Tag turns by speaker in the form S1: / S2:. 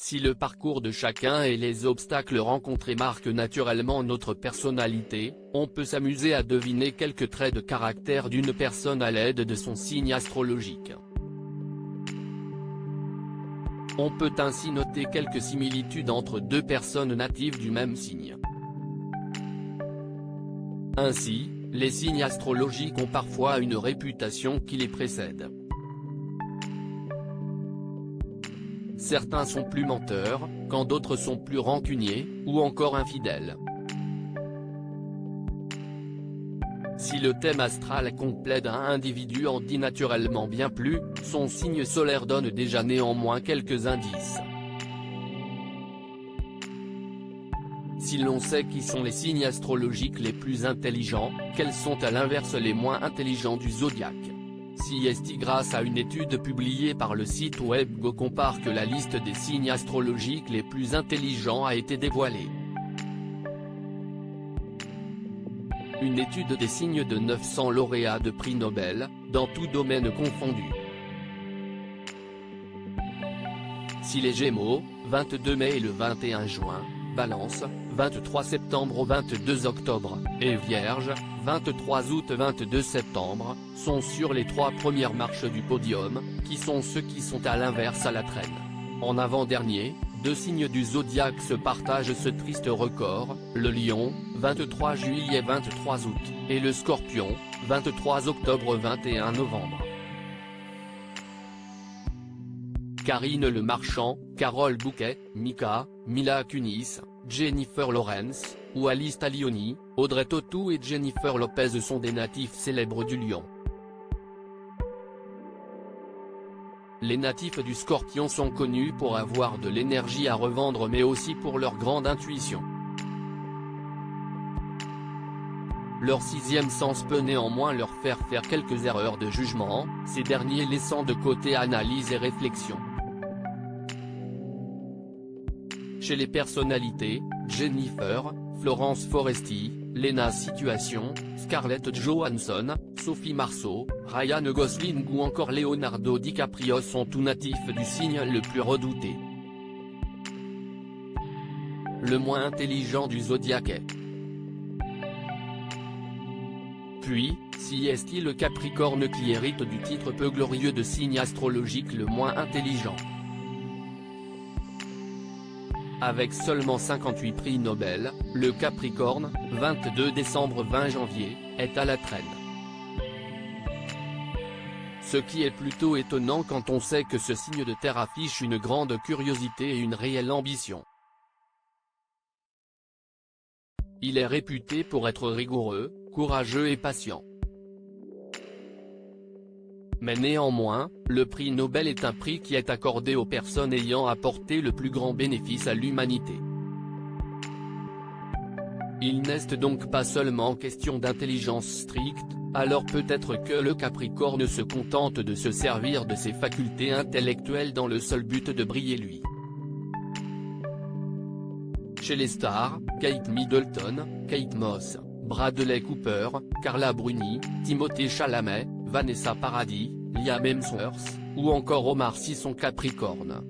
S1: Si le parcours de chacun et les obstacles rencontrés marquent naturellement notre personnalité, on peut s'amuser à deviner quelques traits de caractère d'une personne à l'aide de son signe astrologique. On peut ainsi noter quelques similitudes entre deux personnes natives du même signe. Ainsi, les signes astrologiques ont parfois une réputation qui les précède. Certains sont plus menteurs, quand d'autres sont plus rancuniers, ou encore infidèles. Si le thème astral complet d'un individu en dit naturellement bien plus, son signe solaire donne déjà néanmoins quelques indices. Si l'on sait qui sont les signes astrologiques les plus intelligents, quels sont à l'inverse les moins intelligents du zodiaque? Si grâce à une étude publiée par le site web GoCompare que la liste des signes astrologiques les plus intelligents a été dévoilée. Une étude des signes de 900 lauréats de prix Nobel, dans tout domaine confondu. Si les Gémeaux, 22 mai et le 21 juin, Balance, 23 septembre au 22 octobre, et Vierge, 23 août 22 septembre, sont sur les 3 premières marches du podium, qui sont ceux qui sont à l'inverse à la traîne. En avant-dernier, 2 signes du zodiaque se partagent ce triste record, le Lion, 23 juillet 23 août, et le Scorpion, 23 octobre 21 novembre. Karine Le Marchand, Carole Bouquet, Mika, Mila Kunis, Jennifer Lawrence, ou Alice Talioni, Audrey Tautou et Jennifer Lopez sont des natifs célèbres du Lion. Les natifs du Scorpion sont connus pour avoir de l'énergie à revendre mais aussi pour leur grande intuition. Leur 6e sens peut néanmoins leur faire faire quelques erreurs de jugement, ces derniers laissant de côté analyse et réflexion. Chez les personnalités, Jennifer, Florence Foresti, Lena Situation, Scarlett Johansson, Sophie Marceau, Ryan Gosling ou encore Leonardo DiCaprio sont tous natifs du signe le plus redouté. Le moins intelligent du zodiaque est. Puis, si est-il le Capricorne qui hérite du titre peu glorieux de signe astrologique le moins intelligent. Avec seulement 58 prix Nobel, le Capricorne, 22 décembre 20 janvier, est à la traîne. Ce qui est plutôt étonnant quand on sait que ce signe de terre affiche une grande curiosité et une réelle ambition. Il est réputé pour être rigoureux, courageux et patient. Mais néanmoins, le prix Nobel est un prix qui est accordé aux personnes ayant apporté le plus grand bénéfice à l'humanité. Il n'est donc pas seulement question d'intelligence stricte, alors peut-être que le Capricorne se contente de se servir de ses facultés intellectuelles dans le seul but de briller lui. Chez les stars, Kate Middleton, Kate Moss, Bradley Cooper, Carla Bruni, Timothée Chalamet, Vanessa Paradis, Liam Hemsworth, ou encore Omar Sy sont Capricornes.